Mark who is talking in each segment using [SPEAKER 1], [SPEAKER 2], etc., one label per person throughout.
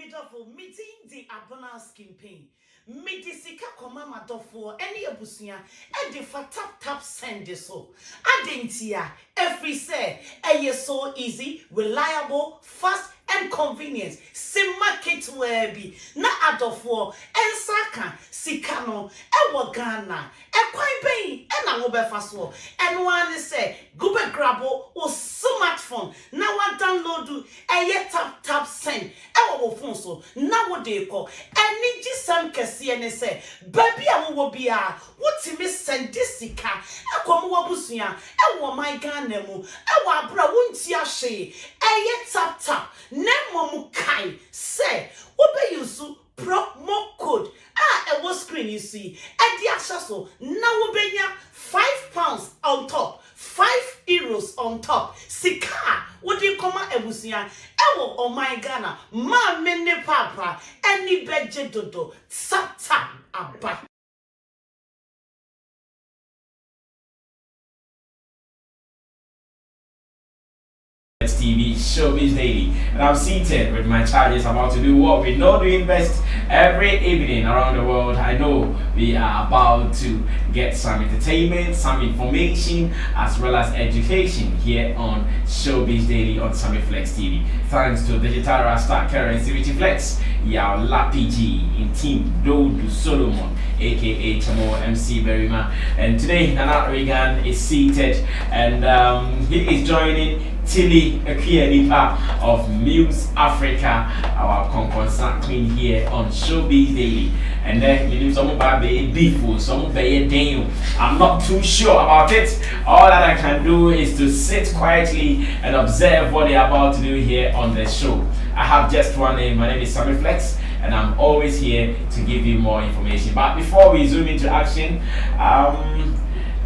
[SPEAKER 1] Midofo, meeting the abona skin pain. Medisika koma madofo, any abusia, and the for tap send this so. Adentia, every say, so easy, reliable, fast, and convenience. Sim market where be na adofo, and saka, sikano, and Ghana, and quite pain, and I will be fast war. And one say, go back grabo or smartphone. Now I download do a tap send. Our phone so now what they call and need some and say, baby, I will be what's he miss send this sika? I come wabusia, I want my ganemu, I want bra won't ya she, a tap, nemo mukai, say, obey you so promo code. A was screen you see, and the assasso now obey £5 on top, €5 on top, sika. What do you come out ebusia? Ewo oh my Ghana, ma mene papa, any beje dodo, satan abba.
[SPEAKER 2] TV Showbiz Daily, and I'm seated with my charges about to do what we know to invest every evening around the world. I know we are about to get some entertainment, some information, as well as education here on Showbiz Daily on Summit Flex TV. Thanks to Digital Rasta Currency Richie Flex, Yao Lapiji in Team Dodu Solomon, aka Chamo MC Berima, and today Nana Regan is seated and he is joining Tilly Afia of Muse Africa, our concerned queen here on Showbiz Daily. And then you know some about beef, some about I'm not too sure about it. All that I can do is to sit quietly and observe what they're about to do here on the show. I have just one name. My name is Sammy Flex, and I'm always here to give you more information. But before we zoom into action,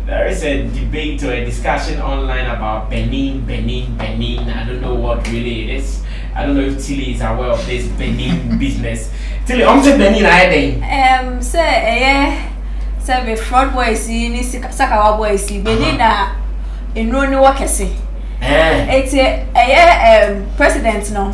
[SPEAKER 2] there is a debate or a discussion online about Benin. I don't know what really it is. I don't know if Tilly is aware of this Benin business. Tilly, I'm saying Benin, I think.
[SPEAKER 3] Say the fraud boys in Sakawa boys, Benin in no work. It's a president now.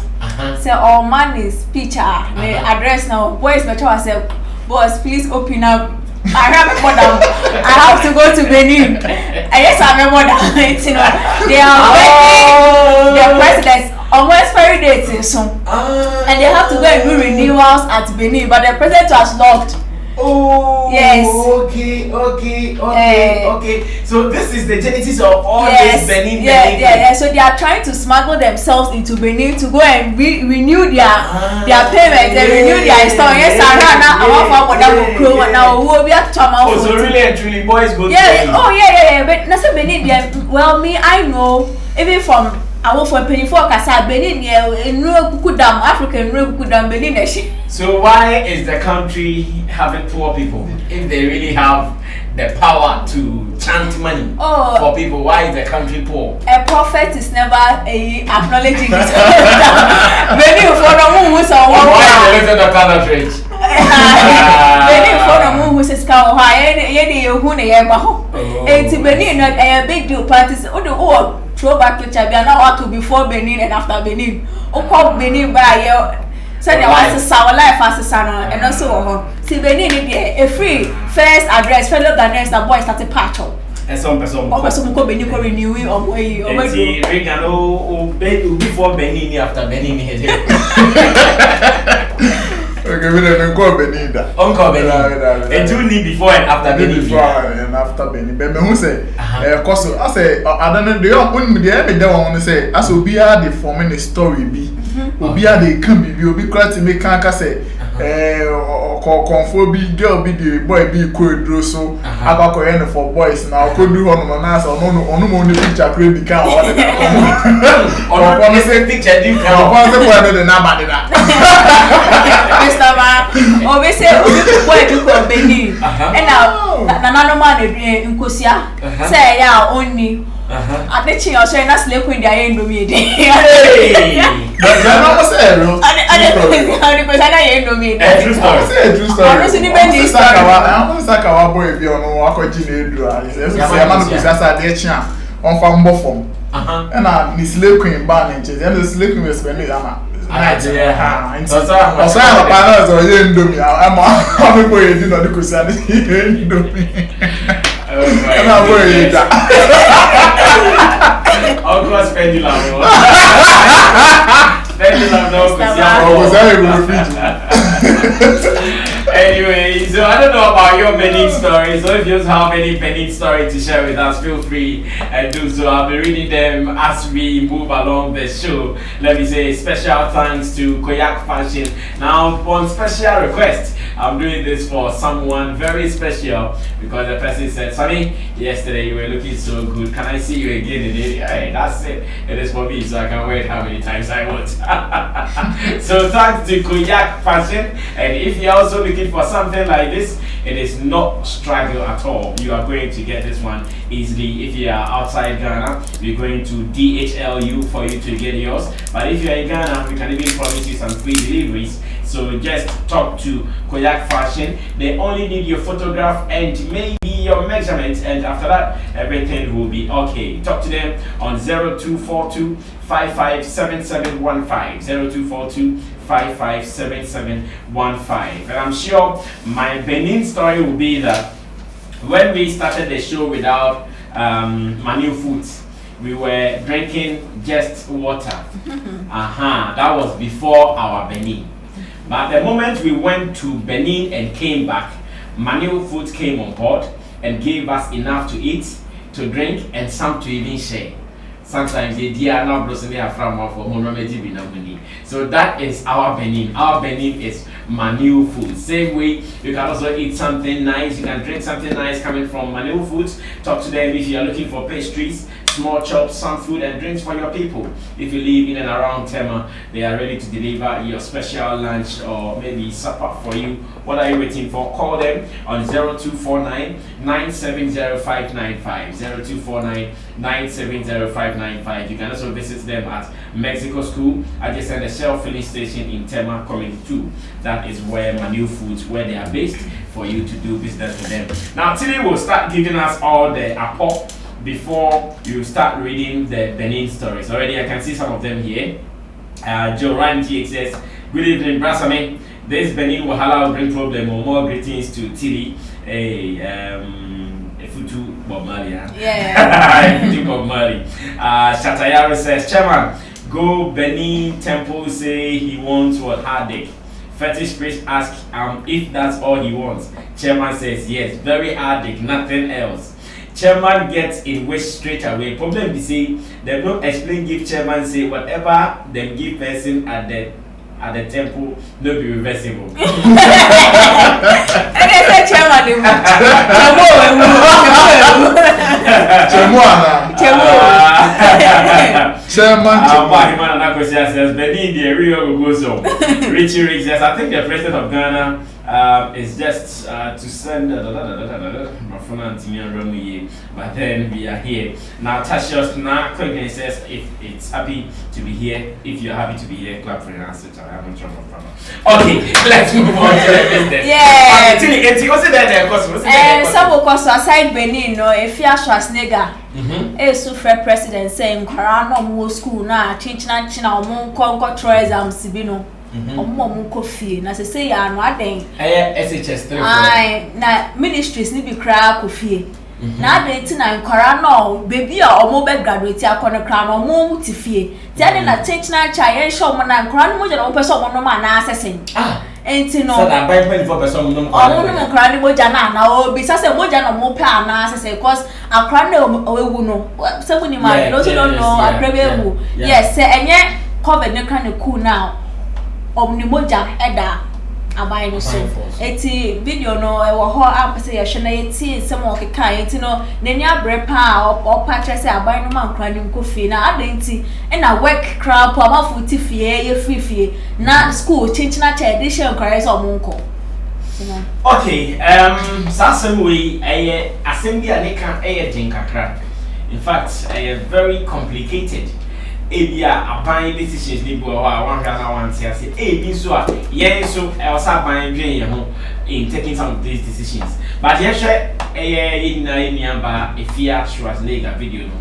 [SPEAKER 3] Say all man is picture, the address now. Boys, but I said, boss, please open up. I have to go to Benin. Yes, I remember that. You know, they are waiting their presidents almost very dating soon, and they have to go and do renewals at Benin. But the president has locked.
[SPEAKER 2] Oh,
[SPEAKER 3] yes.
[SPEAKER 2] Okay. So this is the genesis of all this Benin.
[SPEAKER 3] Yeah. So they are trying to smuggle themselves into Benin to go and renew their payments and renew their installment. Yes,
[SPEAKER 2] so really and truly, boys go to
[SPEAKER 3] Benin. Yeah. But Nasa Benin, well, me, I know even from. I work for Penny for Casa Benin, in African Benin.
[SPEAKER 2] So why is the country having poor people if they really have the power to chant money for people? Why is the country poor?
[SPEAKER 3] A prophet is never acknowledging it. Benin for the moon who's a one.
[SPEAKER 2] Why is the little doctor rich?
[SPEAKER 3] Benin for the moon who's a scout high, and Benin not a big deal parties. Throwback picture be now to before Benin and after Benin. Call Benin by so there was a sour life as a son and also see Benin a free first address fellow Ghanaians that boy started patch up.
[SPEAKER 2] And some person
[SPEAKER 3] go Benin for renewing or way or
[SPEAKER 2] before Benin after Benin.
[SPEAKER 4] Okay, we don't go Benin.
[SPEAKER 2] Uncle Benin. And you need before and after Benin.
[SPEAKER 4] Before and after Benin. But who say? Cause I say I don't know. They are when they have the one say as we are the forming a story be. We are the can be. We be glad to make can't say. Conform be girl be the boy be cool draw so. I got going for boys now. Could do on my nice or no only picture create the car. On the same picture. You can't. On the one the number that.
[SPEAKER 3] We say boy do go Benin. And now Nana man in Nkosia say ya only at the chin or say na sleep in their end me dey.
[SPEAKER 4] But I was say no.
[SPEAKER 3] I because I end me.
[SPEAKER 4] True story.
[SPEAKER 3] I was in Benin.
[SPEAKER 4] I want Sakawa boy be on wakoji na edu a. Say man go say dey chin on fa mbo form. And na ni sleep queen ba na nche. And the sleep queen we spend it ama. night
[SPEAKER 2] yeah.
[SPEAKER 4] ha
[SPEAKER 2] So
[SPEAKER 4] osa papa so ye ndomi ama me boy di no di ko sia ni ndomi na boy ye da
[SPEAKER 2] of course pendulum pendulum no Anyway, so I don't know about your Benin story. So if you have any Benin story to share with us, feel free and do so. I'll be reading them as we move along the show. Let me say special thanks to Koyak Fashion. Now, on special request, I'm doing this for someone very special because the person said, "Sonny, yesterday you were looking so good. Can I see you again?" And hey, that's it. It is for me, so I can wear it how many times I want. So thanks to Koyak Fashion. And if you're also looking for something like this, it is not struggle at all. You are going to get this one easily. If you are outside Ghana, we're going to DHLU for you to get yours. But if you're in Ghana, we can even promise you some free deliveries. So just talk to Koyak Fashion. They only need your photograph and maybe your measurements, and after that, everything will be okay. Talk to them on 0242 557715 0242 557715. And I'm sure my Benin story will be that when we started the show without Manu Foods, we were drinking just water. That was before our Benin. But the moment we went to Benin and came back, Manu Foods came on board and gave us enough to eat, to drink, and some to even share. Sometimes they are not blessing from for money. So that is our Benin. Our Benin is Manu Food. Same way, you can also eat something nice. You can drink something nice coming from Manu Foods. Talk to them if you are looking for pastries, small chops, some food and drinks for your people. If you live in and around Tema, they are ready to deliver your special lunch or maybe supper for you. What are you waiting for? Call them on 0249 970595 0249 970595. You can also visit them at Mexico School adjacent the Shell filling station in Tema coming 2. That is where Manu Foods, where they are based, for you to do business with them. Now today we'll start giving us all the apport before you start reading the Benin stories. Already I can see some of them here. Joe Ryan GX says, "Good evening, Brasame. This Benin Wahala will bring problem or more greetings to Tilly." Futu Bob Marley. Yeah. Futu Bob Marley. Shatayaro says, "Chairman, go Benin Temple say he wants what Hardik. Fetish priest ask if that's all he wants. Chairman says yes, very Hardik, nothing else. Chairman gets in wish straight away. Problem is say they don't explain give chairman say whatever them give person at the temple no be reversible." Richie Riggs says, "I think the president of Ghana is just to send but then we are here now." Tashios now Clinton says, "If it's happy to be here, if you're happy to be here, clap for your answer." Okay, let's move on to the business.
[SPEAKER 3] Yeah.
[SPEAKER 2] What's it
[SPEAKER 3] Some of us aside Benin, no, Afia Schwarzeneger. Super president saying, "Karano mo school na china omo nko try exams bi no." Omo nko fie na se say ya no aden.
[SPEAKER 2] SHS 3.
[SPEAKER 3] Na ministries ni bi kra ko fie. Na aden ti na nkara no baby a omo be graduate akono kra no omo ti fie. Ti ade na china cha ye show mo na nkara no mo je no person mo no ma na asesen. Enti no.
[SPEAKER 2] So that Bible for person no.
[SPEAKER 3] Omo no nkara ni moja na obi sa se moja no mo pe ana asesen because akra na owu no. Se mo ni ma no to no akra be ewu. Yes, se enye COVID ne kra ne cool now. Omni moja eda abai no so eti video no e wo ho am say ye hwe na yeti nsem o keka yeti no nani abre pa o pa che say abai no man kra ni nkofi na adenti e na work crap amafu ti fie ye fifie na school chinchina cha edition kra so monko.
[SPEAKER 2] Okay, sasem we asem bi aneka den kakra. In fact, very complicated. Ebia aban decisions ni bo wa wan hwa na wan tia say ebi so a yen so elsa ban dwen ye ho in taking some of these decisions. But yen hwe ina ba Afia Schwarzeneger video no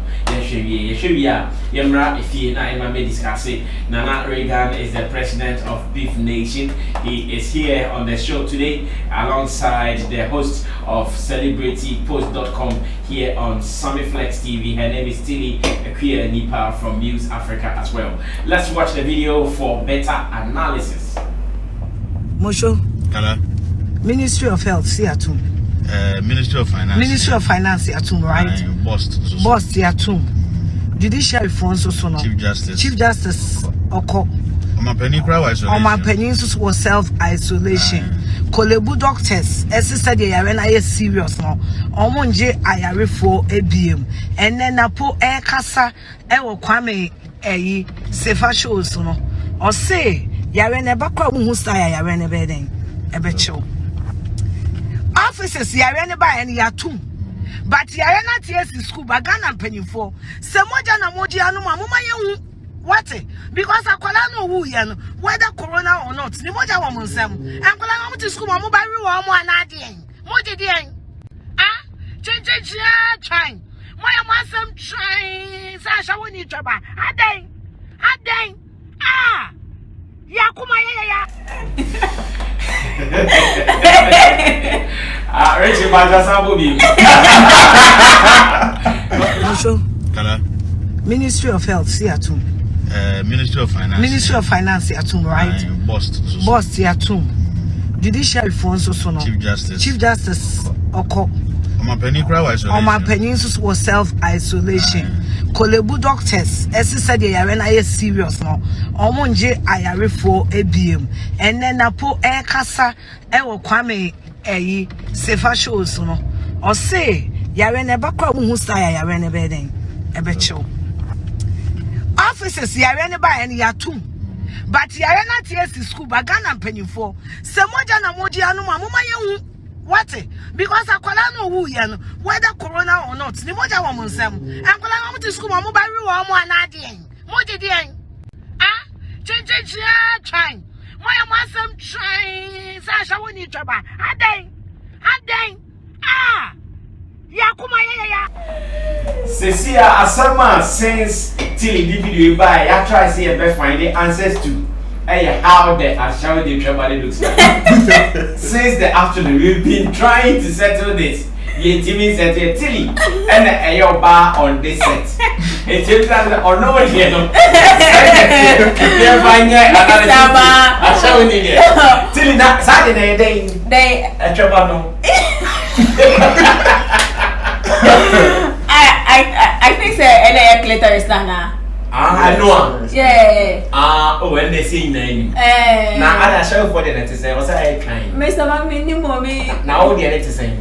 [SPEAKER 2] Yemra Afia na Emma may discuss it. Nana Reagan is the president of Beef Nation. He is here on the show today alongside the host of CelebrityPost.com here on Summiflex TV. Her name is Tilly Afia Nipa from News Africa as well. Let's watch the video for better analysis.
[SPEAKER 5] Mosho.
[SPEAKER 6] Hello.
[SPEAKER 5] Ministry of Health, Siatum.
[SPEAKER 6] Ministry of Finance.
[SPEAKER 5] Ministry of Finance, Siatum, right?
[SPEAKER 6] Boss,
[SPEAKER 5] Siatum. Judiciary Fonso Sono.
[SPEAKER 6] Chief Justice.
[SPEAKER 5] Chief Justice Oko.
[SPEAKER 6] My
[SPEAKER 5] penny was self-isolation. Kolebu doctors, sister they are serious now. Omonje ayare for ABM. And then Napo air kasa ewo kwame sefa shows no. Or say yare never kwa who say yare never then. Ebecho. Officers yare never any yatum. But yare not yes in school bagana penny for. Semoja na moji anu mama yehu. What? Because I call no who yan whether corona or not. Ni moja wa monsem. And call no to school mamu bari wa mo anadien. Moji dien. Ah? Trying. My masam trying. Sasha we need trouble. Aden. Ah. Yakuma ya.
[SPEAKER 2] Richie Bajasabubi.
[SPEAKER 5] Mosho.
[SPEAKER 6] Hello.
[SPEAKER 5] Ministry of Health, Siatum.
[SPEAKER 6] Ministry of Finance.
[SPEAKER 5] Ministry of Finance, Siatum, right?
[SPEAKER 6] Boss,
[SPEAKER 5] Siatum. Judiciary Fonso Sono.
[SPEAKER 6] Chief Justice.
[SPEAKER 5] Chief Justice Oko.
[SPEAKER 6] My penny
[SPEAKER 5] was self-isolation. Kolebu doctors, sister they are serious now. Omonje ayare for ABM. And then Napo air kasa ewo kwame sefa shows no. Or say yare never kwa who say yare never then. Ebecho. Officers yare never any yatum. But yare not yes in school bagana penny for. Semoja na moji anu mama yehu. What? Because I call no who yan whether corona or not. Ni moja wa monsem. And call no to school mamu bari wa mo anadien. Moji dien. Ah? Trying. My masam trying. Sasha we need trouble. Aden. Ah. Yakuma ya.
[SPEAKER 2] Cecia Asema since till the video by I try to see if find the answers to how the Ashawadi Trabali looks like. Since the afternoon, we've been trying to settle this. Ye Timmy said Tilly and a bar on this set. It's just that or no one here. Tilly not Saturday day a Trabano.
[SPEAKER 3] I think any later is Nana.
[SPEAKER 2] I know.
[SPEAKER 3] Yeah.
[SPEAKER 2] When they see name. Now I show for the next say, what's I trying?
[SPEAKER 3] Mr. Mamini Mommy.
[SPEAKER 2] Now the other to say.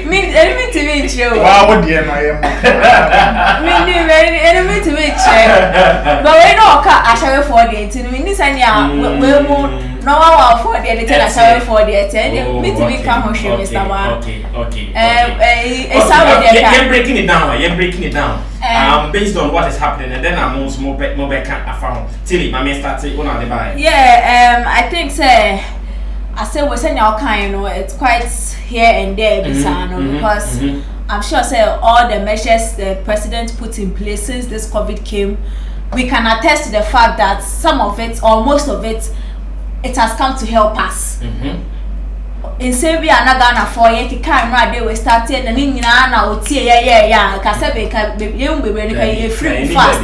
[SPEAKER 3] Enemy to meet you.
[SPEAKER 4] Wow, what dear I
[SPEAKER 3] Enemy to meet you. But we know I shall for the 18 minutes and no one for the editor. I shall for the 10. Me to become Mr. Man.
[SPEAKER 2] Okay.
[SPEAKER 3] You're
[SPEAKER 2] breaking it down. Based on what is happening, and then I'm also more back I found. Tilly, my man started one of the buy.
[SPEAKER 3] Yeah, I think I say we say all kind, it's quite here and there, because I'm sure all the measures the president put in place since this COVID came, we can attest to the fact that some of it or most of it has come to help us. In Serbia na Ghana for ye camera they we started na nyina na otie ya kase be ka be free fast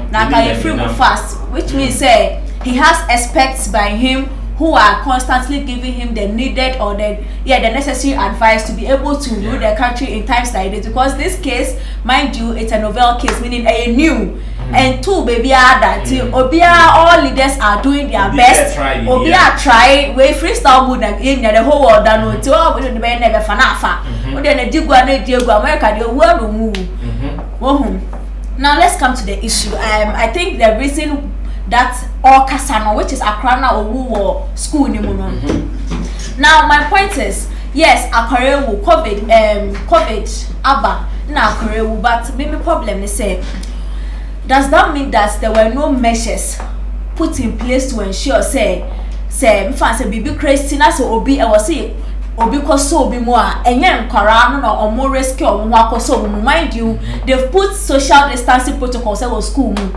[SPEAKER 3] na ka free fast, which means he has experts by him who are constantly giving him the needed or the necessary advice to be able to rule the country in times like this, because this case, mind you, it's a novel case, meaning a new and two baby that all leaders are doing their best. Try we freestyle mood in the whole world that no to we don't never fanafa we then Diego America the world will move. Now let's come to the issue. I think the reason that all Kasano, which is Akrana or school Now my point is, yes, Akarewu COVID Abba now Akarewu, but maybe problem is does that mean that there were no measures put in place to ensure say mfa say bibi Christina so obi e was say obi koso obi mu a enye nkwara no na omo rescue omo akoso omo mind you they've put social distancing protocols at school mu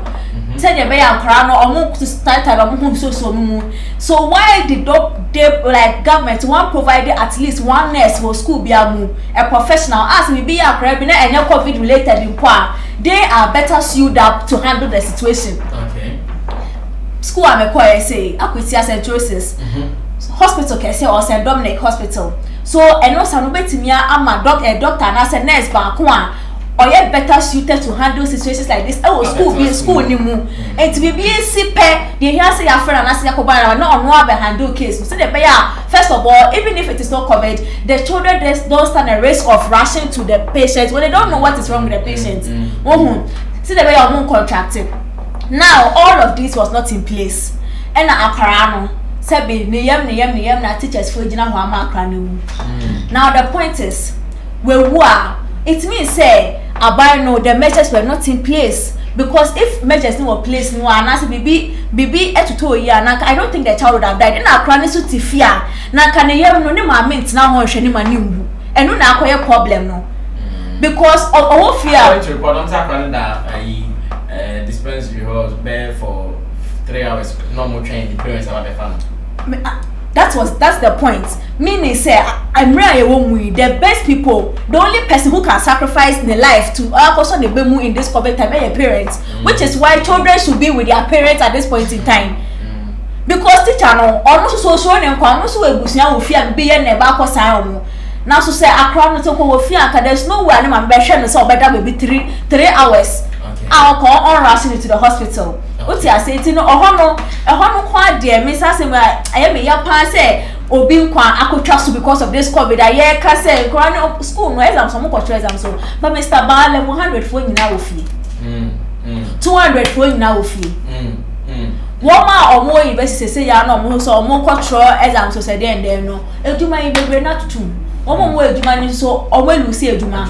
[SPEAKER 3] said they be nkwara no omo to start time omo so mu so why did they like government want provide at least one nurse for school biamu a professional as we be nkwara bi na enye covid related in kwa they are better suited up to handle the situation.
[SPEAKER 2] Okay.
[SPEAKER 3] School amekwa say akwiti acentrosis hospital can say or St. Dominic Hospital. So and also no betimia ama doctor na say nurse ba ko a or yet better suited to handle situations like this. Oh, school ni mu. And to be si pe they hear say your friend and say yakoba na no one handle case. So they be first of all, even if it is not covered, the children don't stand a risk of rushing to the patient when they don't know what is wrong with the patient. See they be your contracted. Now all of this was not in place. And Amerado Sebi niyem na teachers for jina ho amakra na wu. Now the point is we were it means say abai no the measures were not in place because if measures no were placed no anase bibi etuto yi anaka I don't think the child would have died. Na akra ne so tifia na ka ne yem no ne ma mint na ho hwe ne ma ne wu. Enu na akoye problem no. Because of fear
[SPEAKER 2] I went to report on akra that dispensary was bare for 3 hours no more training the parents about the family.
[SPEAKER 3] That's the point. Meaning say I'm really the best people, the only person who can sacrifice their life to also the bemu in this COVID time are your parents, which is why children should be with their parents at this point in time. Because teacher no almost so and almost so ebusia ofia be never ko san now so say akra no to ko ofia ka there's no way am be hwe no so obeda maybe 3 hours. I'll call on rushing to the hospital. What you say, no, a quite dear Miss Asem, I am a young pass, or being quite I could trust because of this COVID. I can say, Grand school, no exam, some more exam. So, but Mr. Barley 100 for you now fee 200 for you now fee 1 or more university say, ya no, so more control exam, so said, then no, a do my baby not too. One more do money so, or when you see a Juma.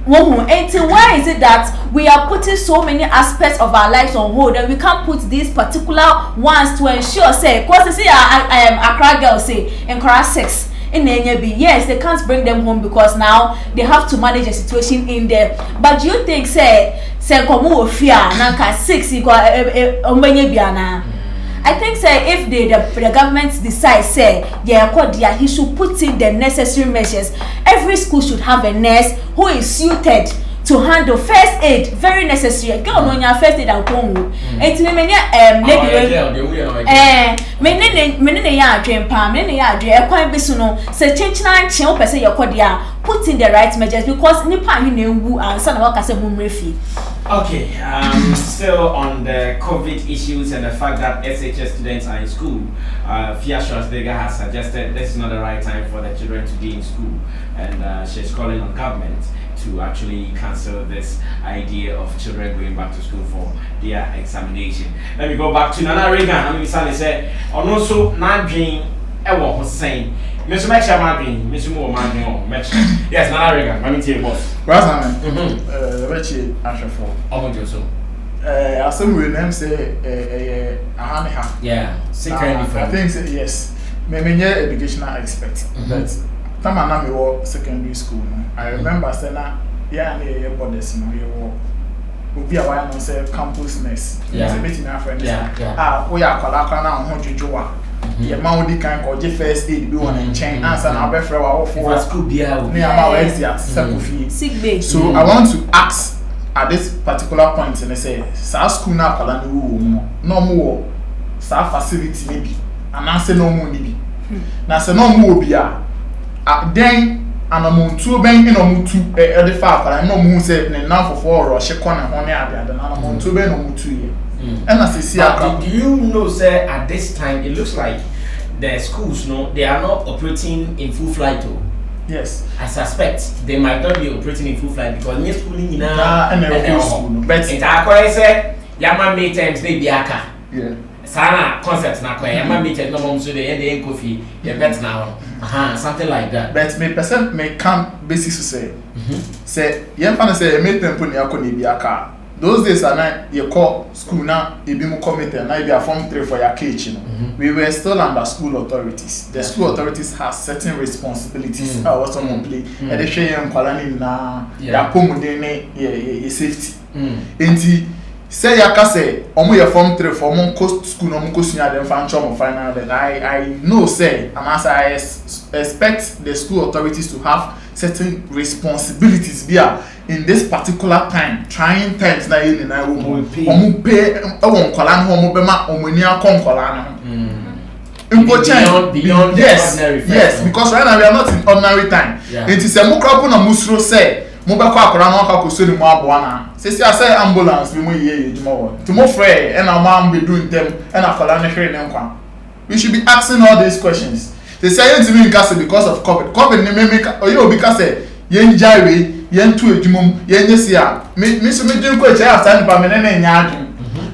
[SPEAKER 3] And why is it that we are putting so many aspects of our lives on hold and we can't put these particular ones to ensure say because you see I am Accra girl say in class 6 in NYB, yes they can't bring them home because now they have to manage a situation in there. But do you think say komu ofia nanka 6 I think say if the government decides say he should put in the necessary measures. Every school should have a nurse who is suited to handle first aid, very necessary. Girl no nya first aid and kongu. Enti me menene ya adwen pa, menene ya adwen ekwan bisu no se chenchina nche o pese yekodia put in the right measures because nipa hi na ewu ansa na waka se humrefi.
[SPEAKER 2] Okay, still on the COVID issues and the fact that SHS students are in school, Afia Schwarzeneger has suggested this is not the right time for the children to be in school, and she's calling on government to actually cancel this idea of children going back to school for their examination. Let me go back to Nana Reagan. I mean, said, and also not dream. Ewo was saying, Mr. Mecha Madrin, Mr. Moore Madrin, Mecha. Yes, Nana Reagan. Let me tell you, boss.
[SPEAKER 4] Brother, Rechi Ashafo.
[SPEAKER 2] So.
[SPEAKER 4] Asem we name say Ahaneha.
[SPEAKER 2] Yeah,
[SPEAKER 4] I think say yes. Me educational expert. But time na me wo secondary school no. I remember say na yeah na borders no ye wo. Obi a wa no say campus nurse.
[SPEAKER 2] Yeah.
[SPEAKER 4] Say betimi afriend say we akwala na ho dwodwoa. Ye ma odi kan ko je first aid bi won nchen answer na obefre wa wo for
[SPEAKER 2] school bia wo.
[SPEAKER 4] Me ama wa exia sekofi.
[SPEAKER 3] Sick bay.
[SPEAKER 4] So I want to ask at this particular point and say sa school na akwala ni wo mo. No mo sa facility ni bi. Anase no mo ni bi. Na se no mo obi a then anamontu ben inomutu e de fa akwala no mo say ne nanfofo oro hye kona ho ne ade ade na anamontu ben no mutu ye. And as
[SPEAKER 2] do you know, sir, at this time it looks like the schools, no, they are not operating in full flight. Oh.
[SPEAKER 4] Yes.
[SPEAKER 2] I suspect they might not be operating in full flight because new schooling now
[SPEAKER 4] and school. But
[SPEAKER 2] it I say Yama made times they be aka.
[SPEAKER 4] Yeah.
[SPEAKER 2] Sana concepts na kwa Yama made no mom so they end the coffee. You bet now. Something like that.
[SPEAKER 4] But me person may come basis to say. Say Yama say made tempo ni akoni bi aka. those days are not you call school now, you be more committed, now you are form 3 for your kitchen. We were still under school authorities. The school authorities have certain responsibilities. I was on play. And they share young colony na ya pomudene ye safety. Enti say ya ka say omo ye form 3 for omo cost school no mo kosunya dem fan chom final then I know say and as I expect the school authorities to have certain responsibilities here in this particular time trying times na you na omo pay won kwala no omo be ma omo ni akon kwala no beyond yes because right now we are not in ordinary time. It is a mukrapo na musro say mo be kwa akora no aka koso ni mo aboa na say say ambulance we mo ye ejuma won to mo frɛ and am be doing them and akora no hwere ne nkwa. We should be asking all these questions. They say to me because of COVID ne make oyo obi ka say yen jare yen tu ejumum yen yesia me so me dwin ko eche after nipa me ne nya adwin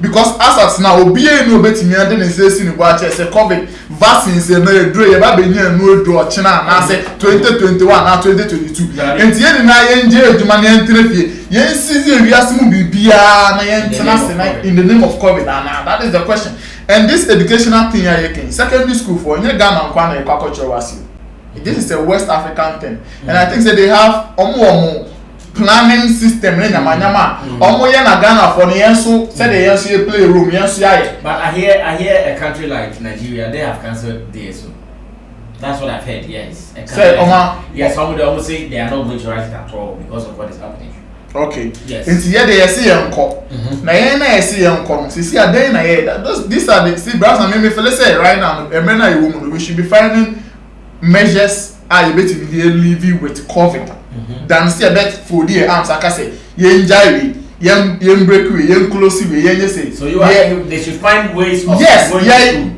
[SPEAKER 4] because as at now obi e no betimi ade ne say si ni bo ache say COVID vaccine say na eduro ye ba be nya no edu ochina na say 2021 na 2022 enti yen na yen je ejuma ne entrefie yen sizi ewiase mu bibia na yen tena se na in the name of COVID and that is the question. And this educational thing here again, secondary school for Ghana and Kwana Ekwakocho Wasi. This is a West African thing. And I think that they have omo planning system in Yamanyama. Omo na Ghana for the say they yensu play room, yensu yaye.
[SPEAKER 2] But I hear a country like Nigeria, they have cancelled DSO. That's what I've heard, yes. Yes, some would almost say they are not going to write it at all because of what is happening.
[SPEAKER 4] Okay.
[SPEAKER 2] Yes.
[SPEAKER 4] Into here they see yanko. Na here na see yanko. See again na here. These are the see brothers and me feel say right now. Emena you woman we should be finding measures you better live with COVID. Than see a bet for the arms like I say. Yen jari, yen break way, yen close way, yen say.
[SPEAKER 2] So you are they should find ways of
[SPEAKER 4] going to school.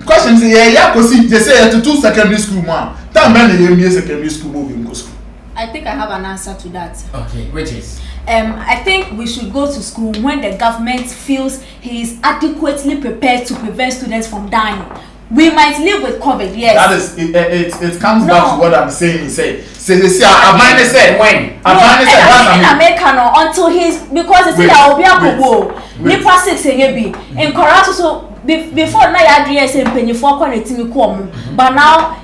[SPEAKER 4] Question say cause they say to 2 secondary school man. That man the secondary school moving go school.
[SPEAKER 3] I think I have an answer to that.
[SPEAKER 2] Okay, which is
[SPEAKER 3] I think we should go to school when the government feels he is adequately prepared to prevent students from dying. We might live with COVID, yes.
[SPEAKER 4] That is, it comes back to what I'm saying. Say, I said when?
[SPEAKER 3] I American until he's because they say that will be a couple. Nipa 6 in Korea so before na ya address and penny for quality but now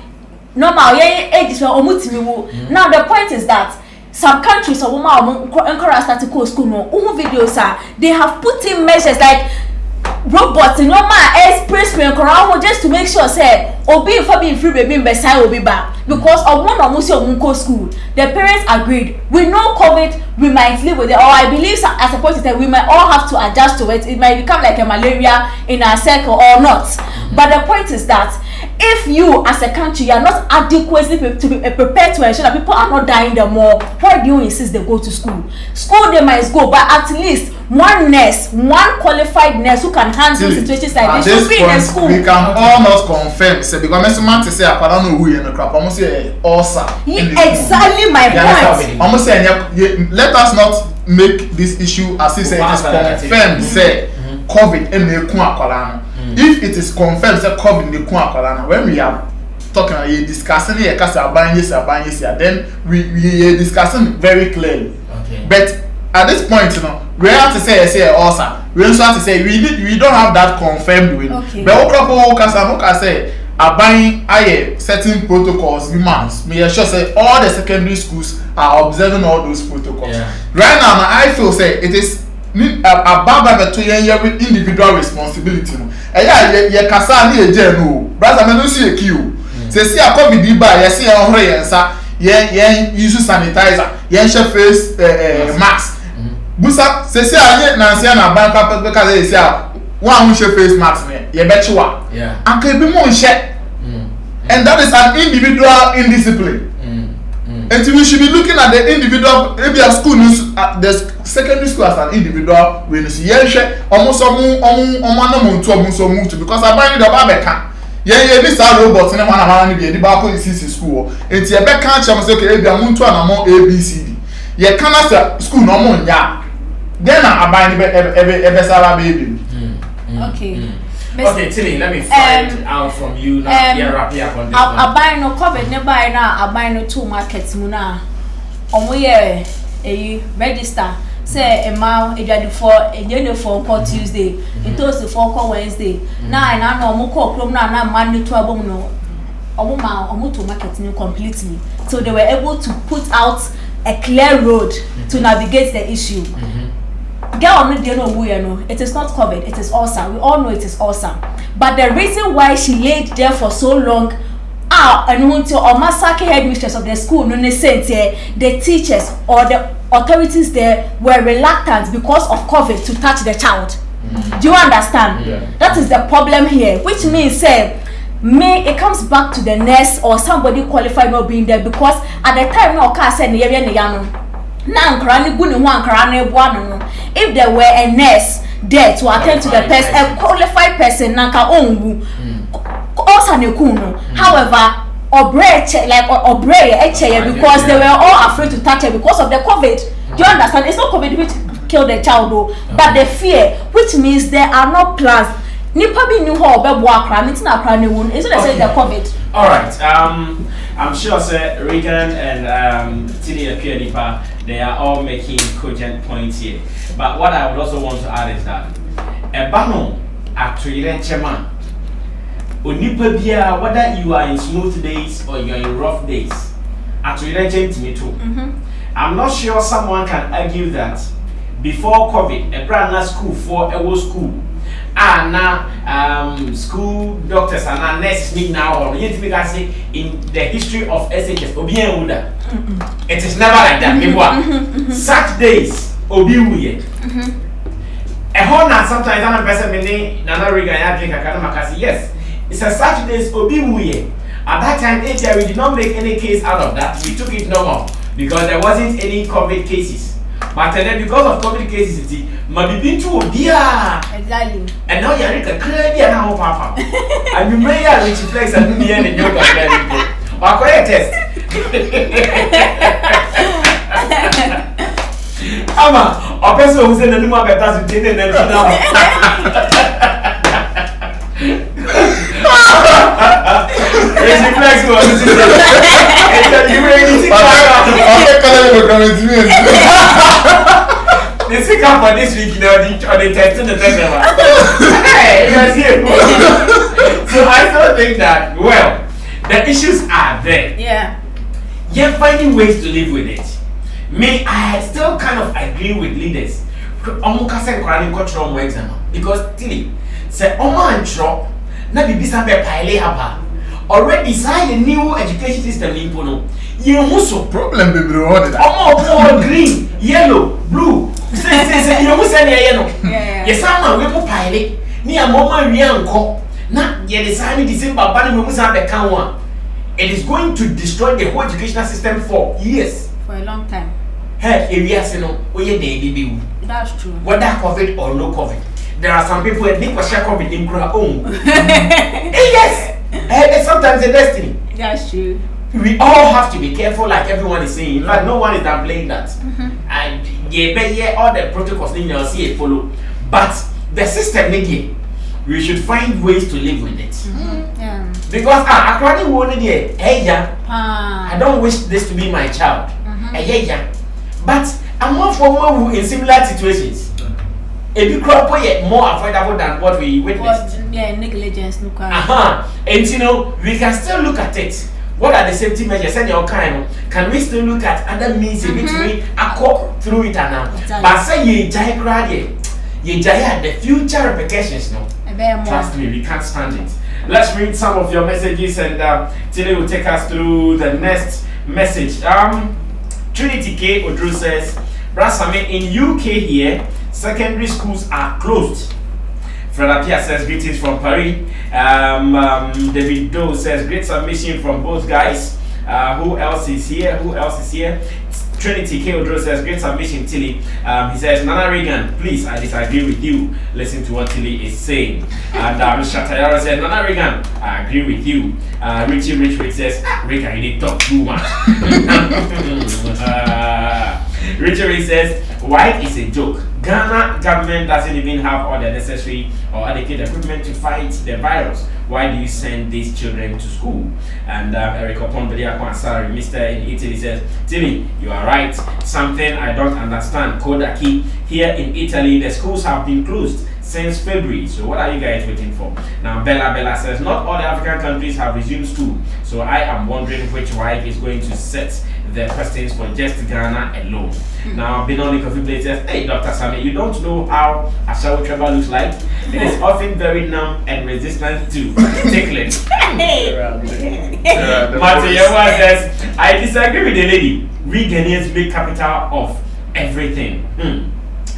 [SPEAKER 3] normal age is now the point is that some countries or woman encourage start to go school no videos they have put in measures like robots in normal express around just to make sure say obi for being free baby beside obi back because of one almost go school. The parents agreed we know COVID we might live with it or I believe as a point that we might all have to adjust to it. It might become like a malaria in our circle or not. But the point is that if you as a country are not adequately prepared to ensure that people are not dying the more, why do you insist they go to school? School they might go, but at least one nurse, one qualified nurse who can handle situations like this should be in the school.
[SPEAKER 4] We can all not confirm say because someone to say I don't know who in the crap almost say also
[SPEAKER 3] exactly my point.
[SPEAKER 4] Almost say let us not make this issue as if it is confirmed say COVID in the Kuakwalana. If it is confirmed say COVID in the Kuakwalana, when we are talking discussing here then we are discussing very clearly.
[SPEAKER 2] Okay.
[SPEAKER 4] But at this point, we have to say also. We also have to say we don't have that confirmed with.
[SPEAKER 3] Okay.
[SPEAKER 4] But what say buying certain protocols, we sure say all the secondary schools are observing all those protocols.
[SPEAKER 2] Yeah.
[SPEAKER 4] Right now, I feel say it is about to individual responsibility. Yeah, kasa ni eje no. Brother, me no see a queue. Say see a COVID ba, you see a hore yensa, yen use sanitizer, yen share face mask. Busa say see a na see na bank because they say one who share face mask ne, ye betwa.
[SPEAKER 2] Yeah.
[SPEAKER 4] And can be more share. And that is an individual indiscipline. And we should be looking at the individual, maybe a school, the secondary school as an individual. When you see, almost because I buy the Babeka. Yeah, this are robots in one of the Bako is school. It's a back can't say, okay, maybe I'm to a ABCD. Yeah, can I school no more? Yeah. Then I buy the baby.
[SPEAKER 3] Okay.
[SPEAKER 2] Okay, Tilly, let me find out from you now. Wrap up on this one.
[SPEAKER 3] I buy no COVID, never buy now. I buy no 2 markets. Muna, a register. say a man a day for a day for call Tuesday, it was the for call Wednesday. Now I know more call from now Monday to a no. To marketing completely, so they were able to put out a clear road to navigate the issue. Girl, no, they know who you know. It is not COVID. It is awesome. We all know it is awesome. But the reason why she laid there for so long, and until Omasaki headmistress of the school, no, they said the teachers or the authorities there were reluctant because of COVID to touch the child. Do you understand?
[SPEAKER 4] Yeah.
[SPEAKER 3] That is the problem here, which means it comes back to the nurse or somebody qualified not being there, because at the time no car said if there were a nurse there to attend to the person, a qualified person however because they were all afraid to touch her because of the COVID. Do you understand? It's not COVID which killed the child though, but the fear, which means there are no plans. Nipa bi ni ho obebo akra nti na akra ne won is it say the COVID.
[SPEAKER 2] All right, I'm sure sir Regan and Tilly Afia Nipa, they are all making cogent points here, but what I would also want to add is that ebano actually chema onipa bia, whether you are in smooth days or you are in rough days, actually me too. I'm not sure someone can argue that before COVID a brand new school for a school now school doctors and now nurses need now or yet we can say in the history of SHS obian wuda. It is never like that. Such days obi wuye. A whole now sometimes another person meaning another regard I drink a kind yes, it's a such days obi wuye. At that time we did not make any case out of that. We took it normal because there wasn't any COVID cases. But then because of COVID cases, it might be to Obia.
[SPEAKER 3] Exactly.
[SPEAKER 2] And now you're a clear now, Papa. And you may have reached flex and be in your or correct test. Ama, a person who's in the new market doesn't take it and flex was you ready the sick for this week, you know, the test the hey, you here. So I still think that, well, the issues are there.
[SPEAKER 3] Yeah.
[SPEAKER 2] You're finding ways to live with it. Me, I still kind of agree with leaders. Because Tilly say, and drop, na bibisa be pile hapa. Already signed a new education system in Pono. You also
[SPEAKER 4] problem baby order.
[SPEAKER 2] Green, yellow, blue. Say you must say yellow. Yes, someone we mo pile. Ni a mama wi anko. Na ye design December ban we must have the can. It is going to destroy the whole educational system for years.
[SPEAKER 3] For a long time.
[SPEAKER 2] Hey, areas no, oye dey
[SPEAKER 3] That's true.
[SPEAKER 2] Whether COVID or no COVID. There are some people that think we share COVID in our own. Yes. Sometimes a destiny.
[SPEAKER 3] That's true.
[SPEAKER 2] We all have to be careful, like everyone is saying. In fact, no one is downplaying that. And yeah, all the protocols need to see it follow. But the system, we should find ways to live with it.
[SPEAKER 3] Yeah.
[SPEAKER 2] Because I don't wish this to be my child. But I'm more for more in similar situations. A big crop more affordable than what we witnessed.
[SPEAKER 3] Yeah, negligence.
[SPEAKER 2] And you know, we can still look at it. What are the safety measures? And your kind, can we still look at other means in which we accord through it and now?
[SPEAKER 3] Exactly.
[SPEAKER 2] But say you the future repercussions, no. Trust me, we can't stand it. Let's read some of your messages and Tilly will take us through the next message. Trinity K. Odru says, Brasame, in UK here, secondary schools are closed. Fred Afia says, greetings from Paris. David Doe says, great submission from both guys. Who else is here? Trinity K. Odro says, great submission, Tilly. He says, Nana Regan, please, I disagree with you. Listen to what Tilly is saying. And Shatayara says, Nana Regan, I agree with you. Richie Richwick says, Regan, you need to talk too much. Richie says, white is a joke. Ghana government doesn't even have all the necessary or adequate equipment to fight the virus. Why do you send these children to school? And Eric Oponbediakwansari, Mr. in Italy, says, Timmy, you are right. Something I don't understand. Kodaki, here in Italy, the schools have been closed since February. So what are you guys waiting for? Now Bella says, not all the African countries have resumed school. So I am wondering which wife is going to set the questions for just Ghana alone. Now Benoni Coffee Plate says, hey Dr. Sami, you don't know how a shower travel looks like? It is often very numb and resistant to tickling. Matiyewa says, I disagree with the lady. We Ghanaians make capital of everything.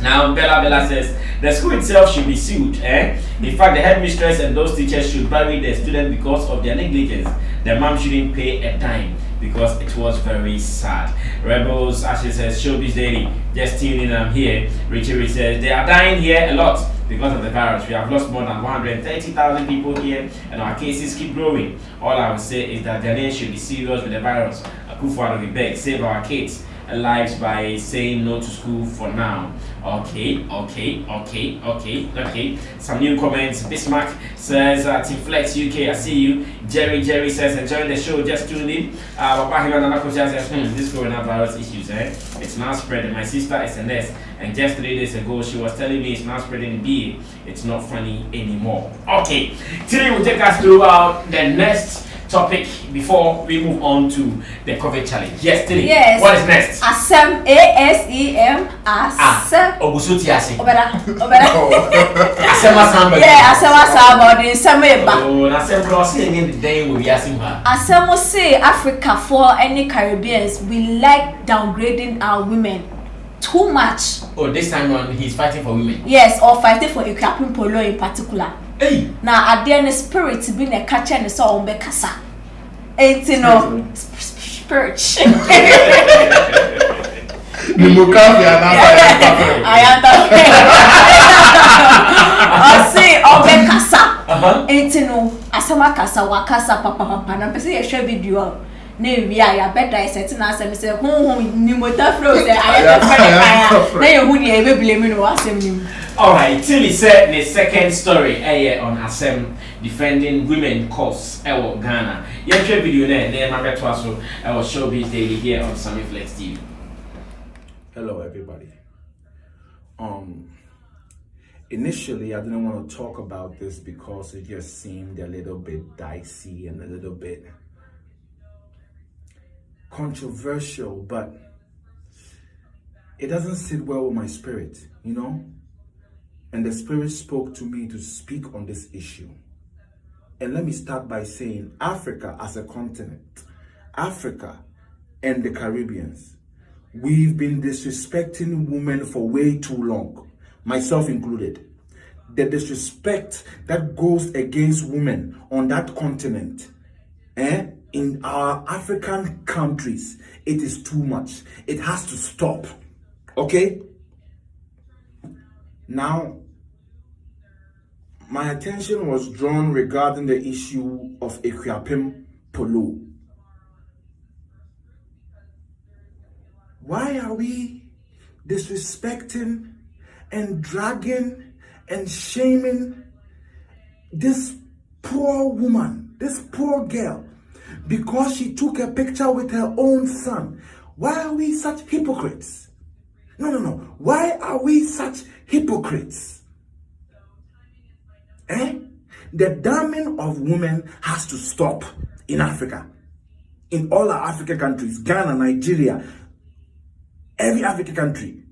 [SPEAKER 2] Now Bella says, the school itself should be sued. In fact, the headmistress and those teachers should bury the student because of their negligence. The mom shouldn't pay a dime because it was very sad. Rebels, Ashley says, Showbiz Daily, just tuning in, I'm here. Richie says, they are dying here a lot because of the virus. We have lost more than 130,000 people here and our cases keep growing. All I would say is that Ghanaians should be serious with the virus. Akufo-Addo, we beg, save our kids' lives by saying no to school for now. Okay. Some new comments. Bismarck says, Team Flex UK, I see you. Jerry says, enjoying the show, just tuned in. Says, this coronavirus issues, it's now spreading. My sister is a nurse, and just 3 days ago, she was telling me it's now spreading in BA. It's not funny anymore. Okay, today we'll take us throughout the next topic before we move on to the COVID challenge. Yes, Tilly.
[SPEAKER 3] Yes.
[SPEAKER 2] What is next?
[SPEAKER 3] Asem, A-S-E-M, Asem.
[SPEAKER 2] Ogusuti Asem.
[SPEAKER 3] Obera.
[SPEAKER 2] Asem Asem.
[SPEAKER 3] Yeah, Asem Asem. The same way back.
[SPEAKER 2] Oh, Asem crossing in the day will be Asem.
[SPEAKER 3] Asem will say Africa for any Caribbeans, we like downgrading our women too much.
[SPEAKER 2] Oh, this time on he's fighting for women.
[SPEAKER 3] Yes, or fighting for Equiapin Polo in particular.
[SPEAKER 2] Hey.
[SPEAKER 3] Now, at the end, the spirit to be a catcher and so on Bekasa. Ain't you know, spirit. I am I say, oh, Bekasa. Ain't you know, Asama Kasa, Wakasa, Papa, and I'm saying a share video. No, we are better. I said to Asem, say, Nimota froze. I am a friend. Now you would blame me. Asem.
[SPEAKER 2] Alright, Tilly said the second story on Asem defending women cause Ghana. You share video there, my to us our Showbiz Daily here on Sammy Flex TV.
[SPEAKER 7] Hello everybody. Initially I didn't want to talk about this because it just seemed a little bit dicey and a little bit controversial, but it doesn't sit well with my spirit, you know? And the Spirit spoke to me to speak on this issue. And let me start by saying Africa as a continent, Africa and the Caribbeans, we've been disrespecting women for way too long, myself included. The disrespect that goes against women on that continent, in our African countries, it is too much. It has to stop, okay? Now, my attention was drawn regarding the issue of Equiapim Polo. Why are we disrespecting and dragging and shaming this poor woman, this poor girl, because she took a picture with her own son? Why are we such hypocrites? No. Why are we such hypocrites? The damning of women has to stop in Africa. In all our African countries, Ghana, Nigeria, every African country,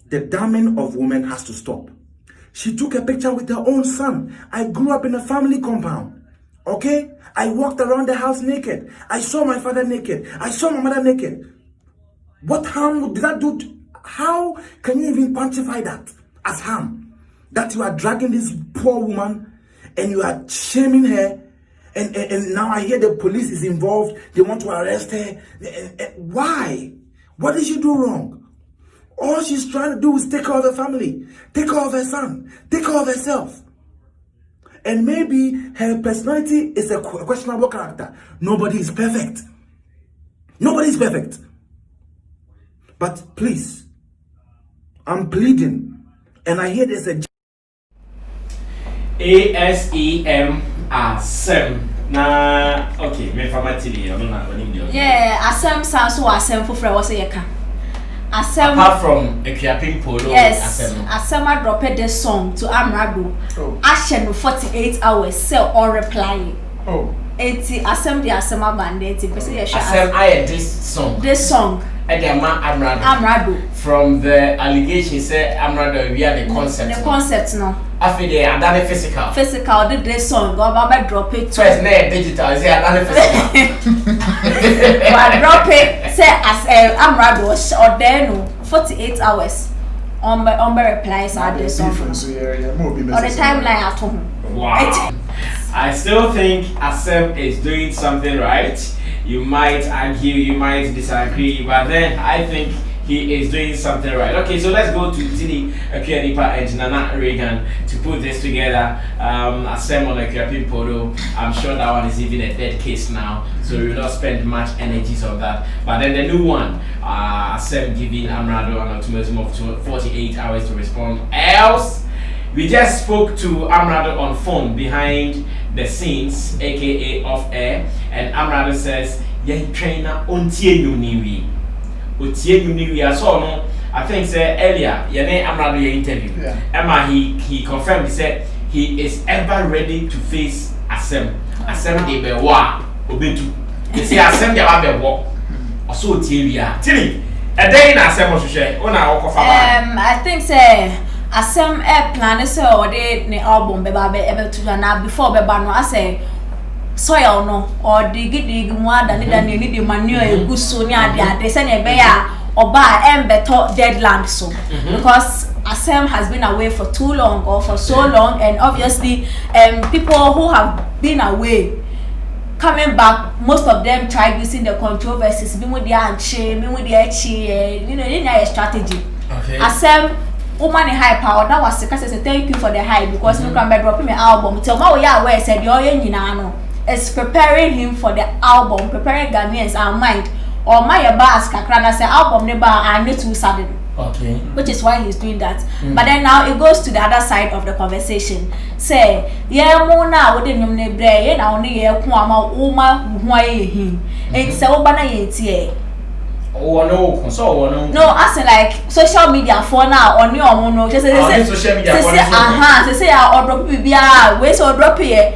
[SPEAKER 7] the damning of women has to stop. She took a picture with her own son. I grew up in a family compound. Okay? I walked around the house naked. I saw my father naked. I saw my mother naked. What harm did that do? How can you even quantify that as harm? That you are dragging this poor woman and you are shaming her, and now I hear the police is involved. They want to arrest her. Why? What did she do wrong? All she's trying to do is take care of her family, take care of her son, take care of herself. And maybe her personality is a questionable character. Nobody is perfect. Nobody is perfect. But please, I'm pleading. And I hear there's a
[SPEAKER 2] ASEM Asem. Na okay, me from Matili, I don't know.
[SPEAKER 3] Yeah, Asem sounds so Asem for was a yeka. Asem
[SPEAKER 2] apart from Equiaping Polo,
[SPEAKER 3] yes,
[SPEAKER 2] Asem.
[SPEAKER 3] Asem I dropped this song to Amerado.
[SPEAKER 4] Oh.
[SPEAKER 3] Ashen 48 hours, sell or reply.
[SPEAKER 4] Oh.
[SPEAKER 3] 80 Asem the Asem band 80.
[SPEAKER 2] Asem I this song.
[SPEAKER 3] This song.
[SPEAKER 2] Amerado. From the allegation say Amerado we are the concept.
[SPEAKER 3] The concept no.
[SPEAKER 2] After they are done physical.
[SPEAKER 3] Physical did this song. Go about drop it.
[SPEAKER 2] First net digital. Is it done physical?
[SPEAKER 3] But drop it. Say as Amerado or then 48 hours. On replies are the song. On the timeline at home.
[SPEAKER 2] Wow. I still think Asem is doing something right. You might argue, you might disagree, but then I think he is doing something right. Okay, so let's go to Tini Akuanipa and Nana Reagan to put this together. Asem on Akuapin Podo. I'm sure that one is even a dead case now, so we will not spend much energies on that. But then the new one, Asem giving Amerado an ultimatum of 48 hours to respond. Else, we just spoke to Amerado on phone behind the scenes, aka off air, and Amerado says, "Yeah, trainer untie you niwi, untie you niwi." I saw no. I think say earlier, yeah, Amerado interview.
[SPEAKER 4] Yeah.
[SPEAKER 2] Emma he confirmed. He said he is ever ready to face Asem. Asem de be wa obetu. He say Asem de wa be wo. Also tie wi a. Tini, a day na Asem ohwehwe. Ona okofa ba.
[SPEAKER 3] I think say Asem plan so or the album be to na before be no I say soil no or dig more than the manure egu so ni ade say na be ya oba better deadland so because Asem has been away for too long or for so long, and obviously people who have been away coming back, most of them tried using the controversies, me with their anche, me with their chi, you know, they need a strategy.
[SPEAKER 2] Okay.
[SPEAKER 3] Asem woman in high power, that was because I said thank you for the hype because me can be dropping my album. Tell me we are where said yo nyina is preparing him for the album, preparing Ghanaians our mind. Or my bas kakra na say album ne ba I need to sudden.
[SPEAKER 2] Okay.
[SPEAKER 3] Which is why he's doing that. But then now it goes to the other side of the conversation. Say, yeah, mo na wo de nyum ne bre, ye na oni ye ku ama uma hu aye hin. Enti se wo ba na ye tie.
[SPEAKER 2] Oh no, so no.
[SPEAKER 3] No, as in like social media for now on your own no. Just say
[SPEAKER 2] social media for
[SPEAKER 3] say or drop bia, we so drop here.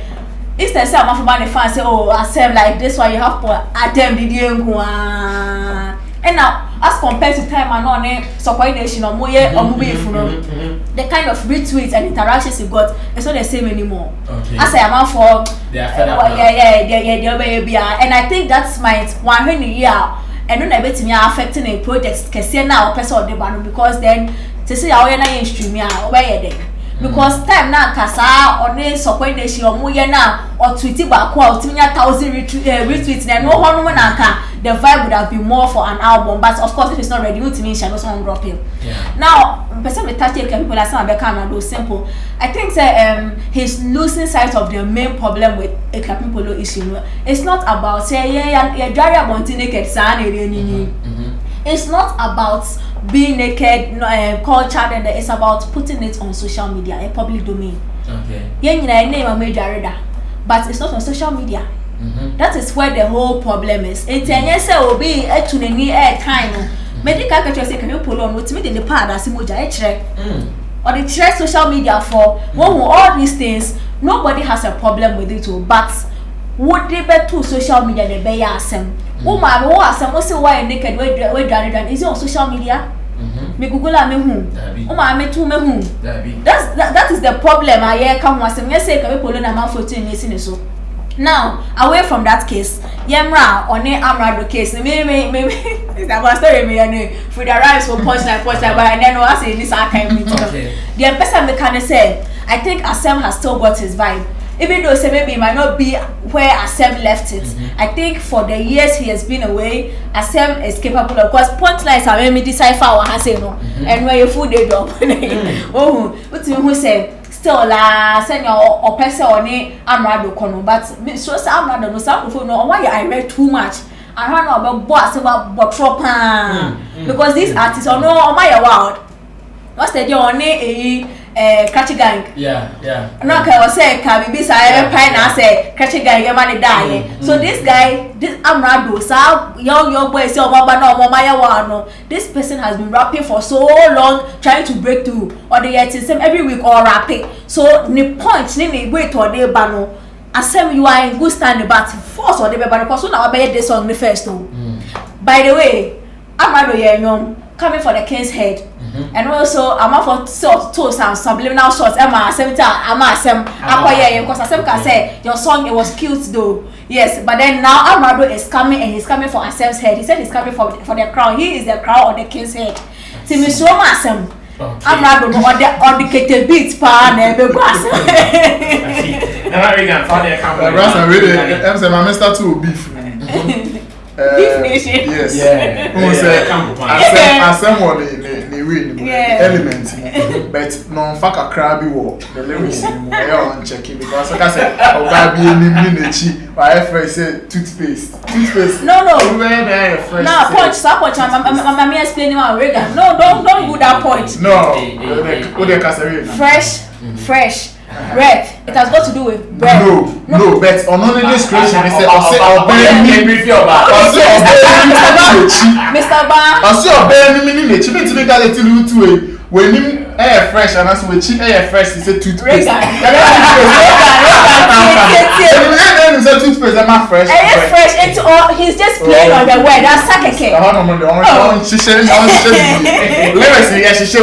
[SPEAKER 3] Instead say am for man fans say oh Asem like this one you have to attend the ngu and now as compared to time and on support nation or moye or movie the kind of retweets and interactions you got it's not the same anymore.
[SPEAKER 2] Okay.
[SPEAKER 3] As I am for
[SPEAKER 2] yeah,
[SPEAKER 3] and I think that's my one year and no bet me affecting a project kese na person or the banu because then to say I na stream ya where there because time na kasa on support nation or moye na or tweet back out 1,000 retweets na no hono na ka the vibe would have been more for an album, but of course if it's not ready you mean shall also drop him. Yeah. Now person with touch people as some Amerado simple. I think he's losing sight of the main problem with a people issue. It's not about say yeah Daria want naked it's not about being naked culture and it's about putting it on social media, a public domain. Okay. Yeah, but it's not on social media. That is where the whole problem is. It's say will be to the near air time. Medical catcher say can you pull on what's in the pad as moja or the track social media for all these things. Nobody has a problem with it too, but would they be to social media the bay Asem? Woman who Asem also why naked way done is it on social media? Me Google me who me too me who that is the problem. I hear come was say can we pull on a mouth for 2 years so. Now, away from that case, Yemra on the Amerado case, maybe it's about story me for the rise for punchline, but and then I say this archive meeting. The person can say, I think Asem has still got his vibe. Even though say maybe it might not be where Asem left it. I think for the years he has been away, Asem is capable of course punchlines are maybe decipher what I say no. And where your food they drop. Oh, what you who say still la send your person on Amerado kono but so say Amerado no some people no why I read too much I don't know about boss about proper because these artists are no my world What's the deal on Catchy Gang?
[SPEAKER 2] Yeah.
[SPEAKER 3] No, I was saying, can be beside pine. I say, Catchy Gang, your money die. So this guy, this Amerado, so young boy, so Mama no, Mama Wano. This person has been rapping for so long, trying to break through. Or the yet system every week or rapping. So the point, ni wait or they bano. Asem, you are in good standing, but force or the baby because soon I'll buy this song the first too. By the way, Amerado, yeah, coming for the King's Head. And also, I'm out for toast and subliminal shots. Asem, because Asem can say your song it was cute though. Yes, but then now Amerado is coming and he's coming for Asem's head. He said he's coming for the crown. He is the crown on the King's head. See me show Asem. Amerado on the kete beats pa na ebe go Asem.
[SPEAKER 2] Now we can find the camera.
[SPEAKER 4] Rasta really, I'm saying my Mr. Two beef.
[SPEAKER 3] Beef nation.
[SPEAKER 4] Yes.
[SPEAKER 2] Yeah.
[SPEAKER 4] Who say Asem one the way elements, but no fuck a crabby war. The lyrics I on checking because like I said, I'll be in the I first said toothpaste.
[SPEAKER 3] No.
[SPEAKER 4] Now
[SPEAKER 3] Punch. I'm explaining my Reagan. No, don't do that point.
[SPEAKER 4] No. What they can
[SPEAKER 3] Fresh. Breath. It has got to do with breath.
[SPEAKER 4] No, but on only this creation, they say,
[SPEAKER 3] Mr. Bar.
[SPEAKER 4] I see a bare minute, you need to make that little two when him air fresh and as we cheap air fresh, he said toothpaste. Toothpaste, I'm fresh.
[SPEAKER 3] Air fresh, it's all, he's just playing on the word. That's Sakake.
[SPEAKER 4] She said,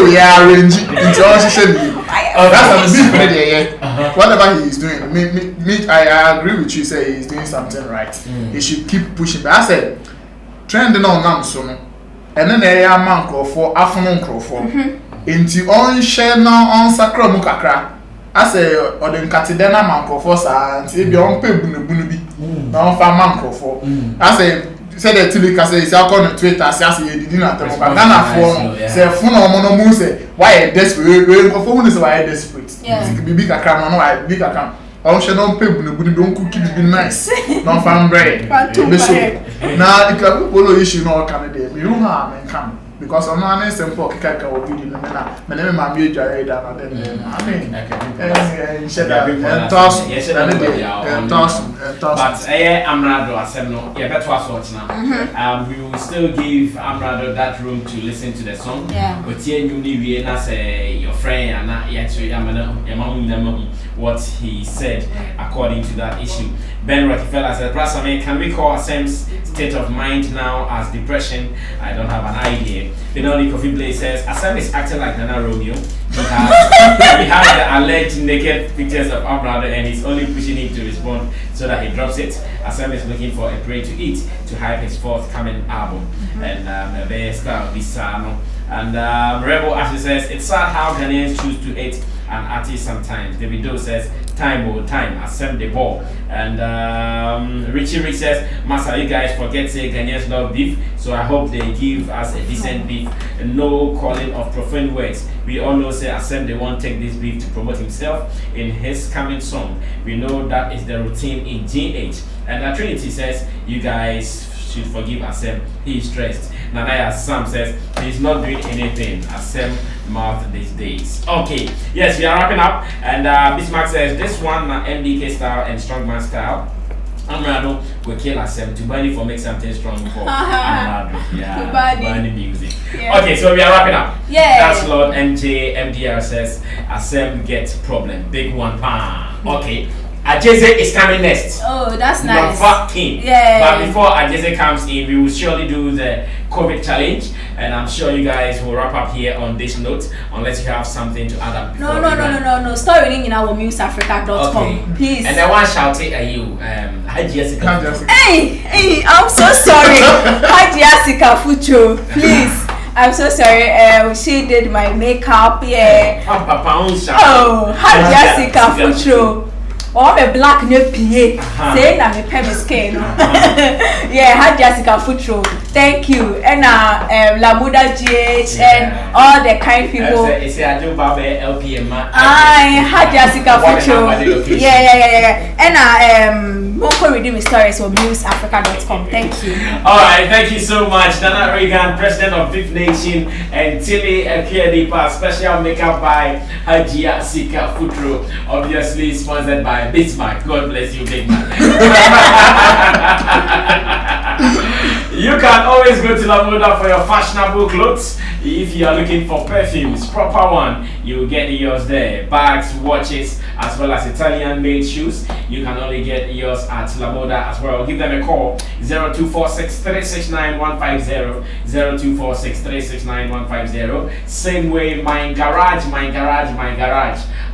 [SPEAKER 4] we are arranging into all she said. That's a big idea. Whatever he is doing, me, I agree with you. Say he's doing something right. He should keep pushing. But I said, trending on nam so no, and then a man call for afternoon call for into on share now on sacra mukakra. I say, or then Catidena man call for and if you on pay bunubi, now for man call for. I say. Said that Tilly can say, it's on Twitter, says he didn't have to Ghana for say, phone or mono say, why desperate? Phone is why desperate. It could be a crime, no, I big account. I should not pay, but don't cook it, be nice. No fan bread. Now, it can be polo issue, no candidate. You harm and come. Because I'm not innocent for Kaka or video. My name is Mamie Jareda. I mean, and toss,
[SPEAKER 2] but Amerado Asem no, yeah, better was now. We will still give Amerado that room to listen to the song. But here you need to say your friend and yet your mom what he said according to that issue. Ben Rockefeller said, Brasame, can we call Asem's state of mind now as depression? I don't have an idea. Benoni Coffee Blaze says, Asem is acting like Nana Romeo. He has the alleged naked pictures of Amerado and he's only pushing him to respond so that he drops it. Asem is looking for a prey to eat to hype his forthcoming album. And a very style Bisano. And Rebel actually says, it's sad how Ghanaians choose to hate an artist sometimes. Davido says, time, Asem the ball. And Richie Rick says, Massa, you guys forget say Ghanaians love beef, so I hope they give us a decent beef and no calling of profane words. We all know say Asem they won't take this beef to promote himself in his coming song. We know that is the routine in GH. And Trinity says, you guys should forgive Asem, he is stressed. Nanaya Sam says he's not doing anything. Asem mouth these days. Okay, yes, we are wrapping up. And Bismarck says this one MDK style and strongman style. Amerado will kill Asem to burn it for make something strong for Amerado. Yeah, burning music. Yeah. Okay, so we are wrapping up.
[SPEAKER 3] Yeah.
[SPEAKER 2] That's Lord MJ MDR says Asem gets problem. Big one pan. Okay. Ajeze is coming next.
[SPEAKER 3] Oh, that's nice.
[SPEAKER 2] Yeah. But before Ajeze comes in, we will surely do the COVID challenge, and I'm sure you guys will wrap up here on this note, unless you have something to add up.
[SPEAKER 3] No. Start reading in our musafrica.com,
[SPEAKER 2] okay.
[SPEAKER 3] Please.
[SPEAKER 2] And then one shouting at you, Hi Jessica.
[SPEAKER 3] Hey, I'm so sorry. Hi Jessica Fucho, please. I'm so sorry. She did my makeup. Yeah.
[SPEAKER 2] Oh,
[SPEAKER 3] hi Jessica Fucho. or a black new PA saying I'm a pen skin. Yeah, had Jessica Futro. Thank you. And Lamuda GH and all the kind people.
[SPEAKER 2] It's a do Babe LPM.
[SPEAKER 3] I had Jessica Futro. Yeah. And Moko Redeem Stories on newsafrica.com. Thank you.
[SPEAKER 2] Alright, thank you so much. Nana Reagan, President of Fifth Nation, and Tilly Akiadipa, special makeup by Hajia Sika Futro, obviously sponsored by Bismarck. God bless you, big man. You can always go to La Moda for your fashionable clothes. If you are looking for perfumes, proper one, you will get yours there. Bags, watches, as well as Italian-made shoes. You can only get yours at La Moda as well. Give them a call, 0246-369-150, 0246-369-150. Same way, my garage.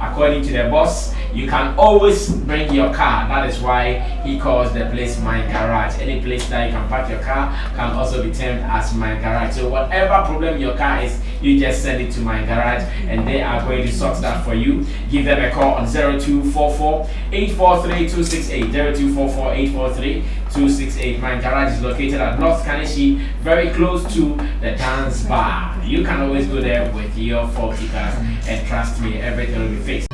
[SPEAKER 2] According to the boss, you can always bring your car. That is why he calls the place my garage. Any place that you can park your car can also be termed as my garage. So whatever problem your car is, you just send it to my garage and they are going to sort that for you. Give them a call on 0244-843-268, 0244-843-268. My garage is located at North Kanishi, very close to the dance bar. You can always go there with your faulty cars and trust me, everything will be fixed.